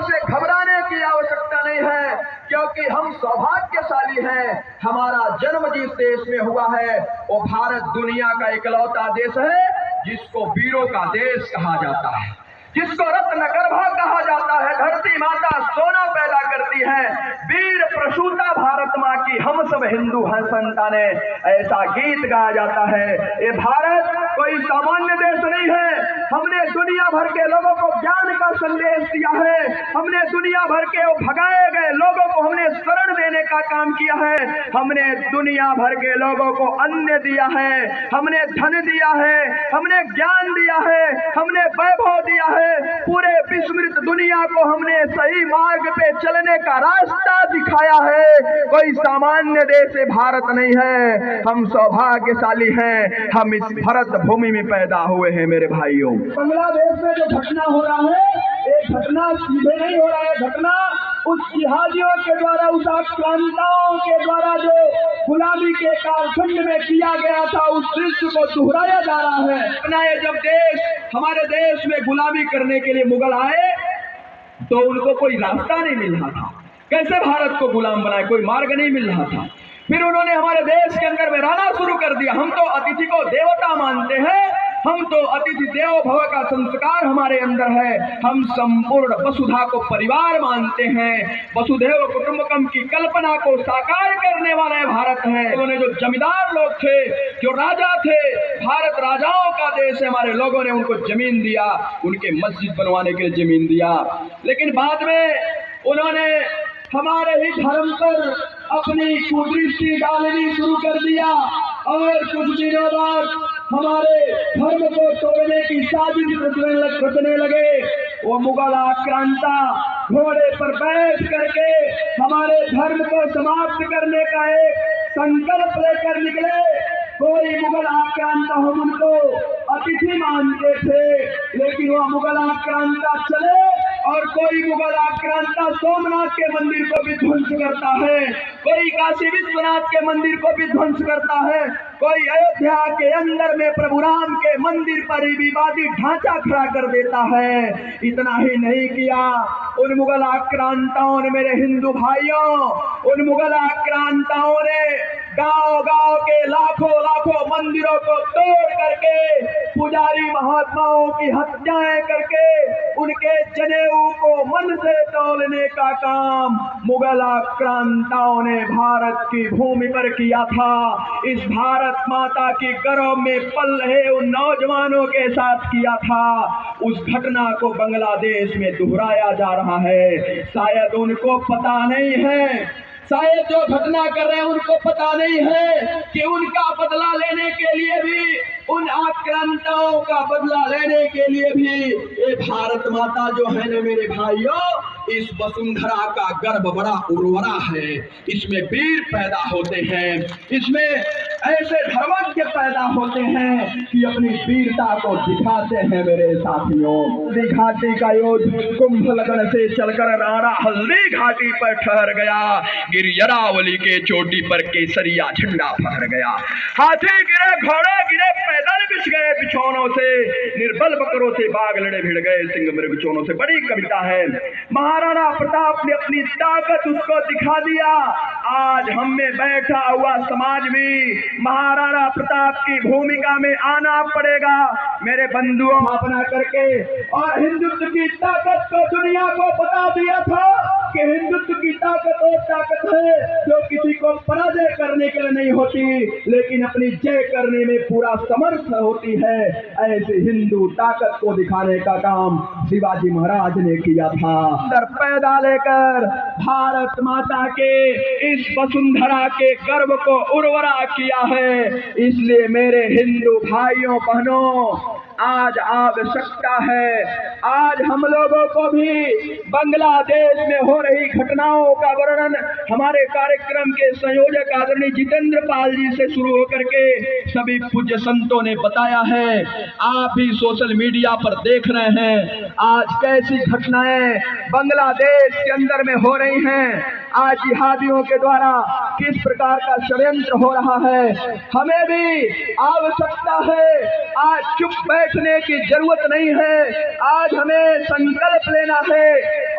से घबराने की आवश्यकता नहीं है, क्योंकि हम सौभाग्यशाली हैं। हमारा जन्म जिस देश में हुआ है वो भारत दुनिया का इकलौता देश है जिसको वीरों का देश कहा जाता है, जिसको रत्न गर्भा कहा जाता है। धरती माता सोना पैदा करती है, वीर प्रसूता भारत माँ की हम सब हिंदू हैं संताने, ऐसा गीत गाया जाता है। ये भारत कोई सामान्य देश नहीं है। हमने दुनिया भर के लोगों को ज्ञान का संदेश दिया है, हमने दुनिया भर के भगाए गए लोगों को हमने शरण देने का काम किया है, हमने दुनिया भर के लोगों को अन्न दिया है, हमने धन दिया है, हमने ज्ञान दिया है, हमने वैभव दिया है। पूरे विस्मृत दुनिया को हमने सही मार्ग पे चलने का रास्ता दिखाया है। कोई सामान्य देश भारत नहीं है, हम सौभाग्यशाली हैं, हम इस भारत भूमि में पैदा हुए हैं। मेरे भाइयों, बांग्लादेश में जो घटना हो रहा है, एक घटना सीधे नहीं हो रहा है, घटना उस जिहादियों के द्वारा, उस आक्रांताओं के द्वारा जो गुलामी के कालखंड में किया गया था, उस दृश्य को दोहराया जा रहा है। अपना ये जब देश, हमारे देश में गुलामी करने के लिए मुगल आए तो उनको कोई रास्ता नहीं मिल रहा था, कैसे भारत को गुलाम बनाए, कोई मार्ग नहीं मिल रहा था। फिर उन्होंने हमारे देश के अंदर में रहना शुरू कर दिया। हम तो अतिथि को देवता मानते हैं, हम तो अतिथि देवो भव का संस्कार हमारे अंदर है, हम संपूर्ण वसुधा को परिवार मानते हैं, वसुधैव कुटुंबकम की कल्पना को साकार करने वाले भारत है। उन्होंने जो जमींदार लोग थे, जो राजा थे, भारत राजाओं का देश है, हमारे लोगों ने उनको जमीन दिया, उनके मस्जिद बनवाने के लिए जमीन दिया। लेकिन बाद में उन्होंने हमारे ही धर्म पर अपनी कुदृष्टि डालनी शुरू कर दिया और कुछ दिनों बाद हमारे धर्म को तोड़ने की साजिश रचने लगे। वो मुगल आक्रांता घोड़े पर बैठ करके हमारे धर्म को समाप्त करने का एक संकल्प लेकर निकले। कोई मुगल आक्रांता हम उनको अतिथि मानते थे, लेकिन वह मुगल आक्रांता चले और कोई मुगल आक्रांता सोमनाथ के मंदिर को भी ध्वंस करता है, कोई काशी विश्वनाथ के मंदिर को भी ध्वंस करता है, कोई अयोध्या के अंदर में प्रभु राम के मंदिर पर ही विवादी ढांचा खड़ा कर देता है। इतना ही नहीं किया, उन मुगल आक्रांताओं ने, मेरे हिंदू भाइयों, उन मुगल आक्रांताओं ने गांव-गांव के लाखों मंदिरों को तोड़ करके, पुजारी महात्माओं की हत्याएं करके, उनके जनेऊ को मन से तोड़ने का काम मुगल आक्रांताओं ने भारत की भूमि पर किया था। इस भारत माता की गर्भ में पल रहे उन नौजवानों के साथ किया था। उस घटना को बांग्लादेश में दोहराया जा रहा है। शायद उनको पता नहीं है, शायद जो घटना कर रहे हैं उनको पता नहीं है कि उनका बदला लेने के लिए भी, उन आक्रांताओं का बदला लेने के लिए भी ये भारत माता जो है ना मेरे भाइयों, इस वसुंधरा का गर्भ बड़ा उर्वरा है। इसमें वीर पैदा होते हैं, इसमें ऐसे धर्मज्ञ पैदा होते हैं कि अपनी वीरता को दिखाते हैं। मेरे साथियों, घाटी का युद्ध कुंभ लगन से चलकर राणा हल्दी घाटी पर ठहर गया, गिरियरावली के चोटी पर केसरिया झंडा फहर गया। हाथी गिरे, घोड़े गिरे, पैदल बिछ गए बिछौनों से, निर्बल बकरों से बाघ लड़े भिड़ गए सिंह मृग चोनों से। बड़ी कविता है। महाराणा प्रताप ने अपनी ताकत उसको दिखा दिया। आज हम में बैठा हुआ समाज भी महाराणा प्रताप की भूमिका में आना पड़ेगा मेरे बंधुओं, अपना करके। और हिंदुत्व की ताकत को दुनिया को बता दिया था कि हिंदुत्व की ताकत और ताकत है जो किसी को पराजय करने के लिए नहीं होती, लेकिन अपनी जय करने में पूरा समर्थ होती है। ऐसे हिंदू ताकत को दिखाने का काम शिवाजी महाराज ने किया था। अंदर पैदा लेकर भारत माता के इस वसुंधरा के गर्भ को उर्वरा किया है। इसलिए मेरे हिंदू भाइयों बहनों, आज आवश्यकता है, आज हम लोगों को भी बांग्लादेश में हो रही घटनाओं का वर्णन हमारे कार्यक्रम के संयोजक आदरणीय जितेंद्र पाल जी से शुरू होकर के सभी पूज्य संतों ने बताया है। आप भी सोशल मीडिया पर देख रहे हैं आज कैसी घटनाएं बांग्लादेश के अंदर में हो रही हैं। आज जिहादियों के द्वारा किस प्रकार का षड्यंत्र हो रहा है। हमें भी आवश्यकता है, आज चुप बैठने की जरूरत नहीं है। आज हमें संकल्प लेना है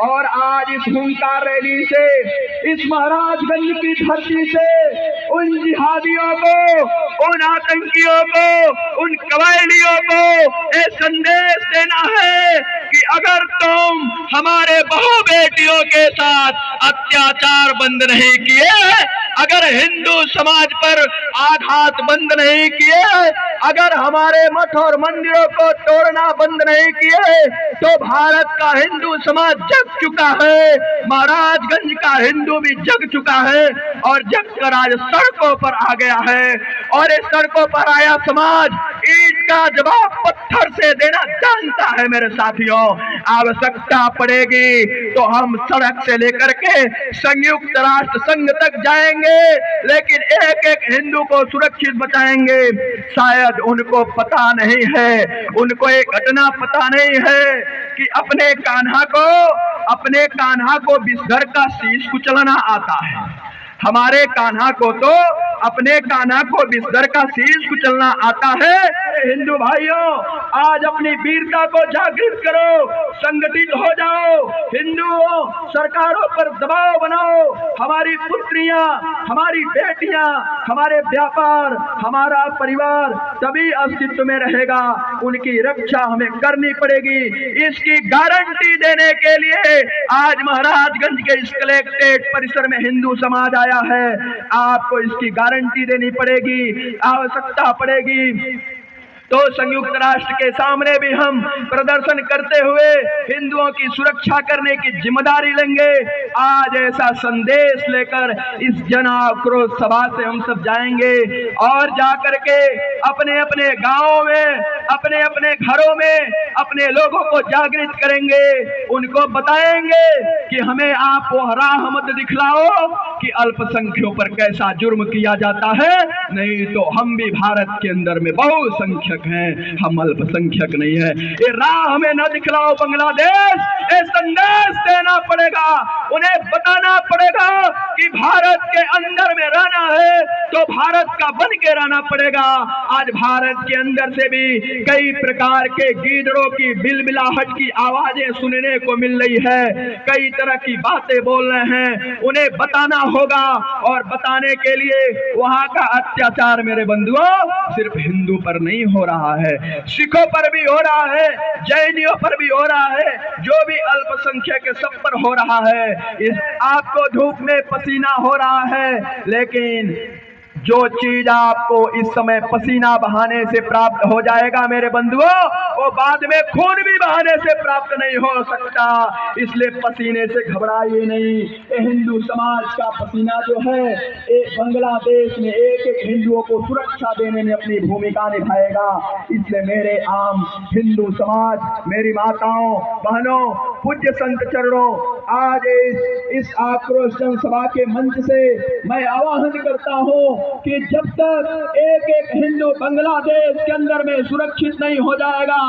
और आज इस हुंकार रैली से, इस महाराजगंज की धरती से उन जिहादियों को, उन आतंकियों को, उन कबायलियों को ये संदेश देना है कि अगर तुम हमारे बहू बेटियों के साथ अत्याचार बंद नहीं किए, अगर हिंदू समाज पर आघात बंद नहीं किए, अगर हमारे मठ और मंदिरों को तोड़ना बंद नहीं किए, तो भारत का हिंदू समाज जग चुका है, महाराजगंज का हिंदू भी जग चुका है और जग कर आज सड़कों पर आ गया है। और इस सड़कों पर आया समाज ईंट का जवाब पत्थर से देना जानता है। मेरे साथियों, आवश्यकता पड़ेगी तो हम सड़क से लेकर के संयुक्त राष्ट्र संघ तक जाएंगे, लेकिन एक एक हिंदू को सुरक्षित बचाएंगे। शायद उनको पता नहीं है, उनको एक घटना पता नहीं है कि अपने कान्हा को बिस्तर का शीश कुचलना आता है। हमारे कान्हा को तो अपने कान्हा को बिस्तर का शीश कुचलना आता है। हिंदू भाइयों, आज अपनी वीरता को जागृत करो, संगठित हो जाओ। हिंदुओं, सरकारों पर दबाव बनाओ। हमारी पुत्रियां, हमारी बेटियां, हमारे व्यापार, हमारा परिवार तभी अस्तित्व में रहेगा। उनकी रक्षा हमें करनी पड़ेगी। इसकी गारंटी देने के लिए आज महाराजगंज के इस कलेक्ट्रेट परिसर में हिंदू समाज आया है। आपको इसकी गारंटी देनी पड़ेगी, आवश्यकता पड़ेगी तो संयुक्त राष्ट्र के सामने भी हम प्रदर्शन करते हुए हिंदुओं की सुरक्षा करने की जिम्मेदारी लेंगे। आज ऐसा संदेश लेकर इस जन आक्रोश सभा से हम सब जाएंगे और जाकर के अपने अपने गांवों में, अपने अपने घरों में अपने लोगों को जागृत करेंगे। उनको बताएंगे कि हमें आप वो राह मत दिखलाओ कि अल्पसंख्यों पर कैसा जुर्म किया जाता है, नहीं तो हम भी भारत के अंदर में बहुसंख्यक हैं, हम अल्पसंख्यक नहीं है। ये राह हमें न दिखलाओ बांग्लादेश, ये संदेश देना पड़ेगा, उन्हें बताना पड़ेगा कि भारत के अंदर में रहना है तो भारत का बन के रहना पड़ेगा। आज भारत के अंदर से भी कई प्रकार के गीदड़ों की बिलबिलाहट की आवाजें सुनने को मिल रही है, कई तरह की बातें बोल रहे हैं, उन्हें बताना होगा। और बताने के लिए वहां का अत्याचार मेरे बंधुओं सिर्फ हिंदू पर नहीं हो रहा है, सिखों पर भी हो रहा है, जैनियों पर भी हो रहा है, जो भी अल्पसंख्यक के सब पर हो रहा है। इस आपको धूप में पसीना हो रहा है, लेकिन जो चीज आपको इस समय पसीना बहाने से प्राप्त हो जाएगा मेरे बंधुओं, वो बाद में खून भी बहाने से प्राप्त नहीं हो सकता। इसलिए पसीने से घबराइए नहीं। ये हिंदू समाज का पसीना जो है, एक बांग्लादेश में एक एक हिंदुओं को सुरक्षा देने में अपनी भूमिका निभाएगा। इसलिए मेरे आम हिंदू समाज, मेरी माताओं, बहनों, पूज्य संत चरणों, आज इस आक्रोश सभा के मंच से मैं आह्वान करता हूँ कि जब तक एक एक हिंदू बांग्लादेश के अंदर में सुरक्षित नहीं हो जाएगा,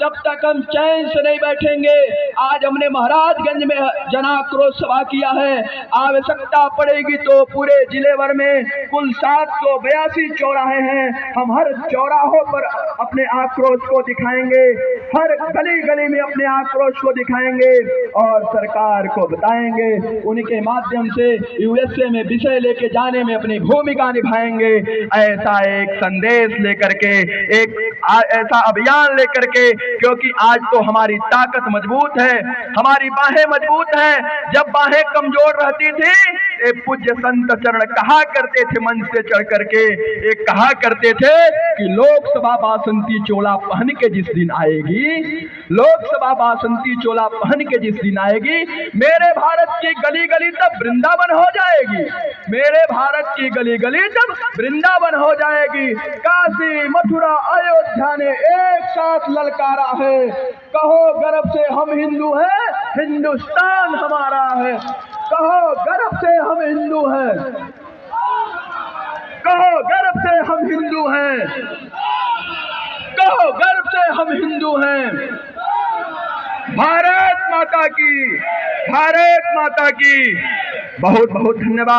तब तक हम चैन से नहीं बैठेंगे। आज हमने महाराजगंज में जन आक्रोश सभा किया है। आवश्यकता पड़ेगी तो पूरे जिले भर में कुल 782 चौराहे हैं, हम हर चौराहों पर अपने आक्रोश को दिखाएंगे, हर गली गली में अपने आक्रोश को दिखाएंगे और सरकार को बताएंगे। उनके माध्यम से यूएसए में विषय लेके जाने में अपनी भूमिका निभाएंगे। ऐसा एक संदेश लेकर के, एक ऐसा अभियान लेकर के, क्योंकि आज तो हमारी ताकत मजबूत है, हमारी बाहें मजबूत हैं। जब बाहें कमजोर रहती थी, पूज्य संत चरण कहा करते थे मंच से चढ़ करके, एक कहा करते थे कि लोकसभा बासंती चोला पहन के जिस दिन आएगी, लोकसभा बासंती चोला पहन के जिस दिन आएगी, मेरे भारत की गली गली तब वृंदावन हो जाएगी, मेरे भारत की गली गली तब वृंदावन हो जाएगी। काशी, मथुरा, अयोध्या ने एक साथ ललकारा है, कहो गर्व से हम हिंदू हैं, हिंदुस्तान हमारा है। कहो गर्व से हम हिंदू हैं, कहो गर्व से हम हिंदू हैं, कहो गर्व से हम हिंदू हैं। भारत माता की, भारत माता की। बहुत बहुत धन्यवाद।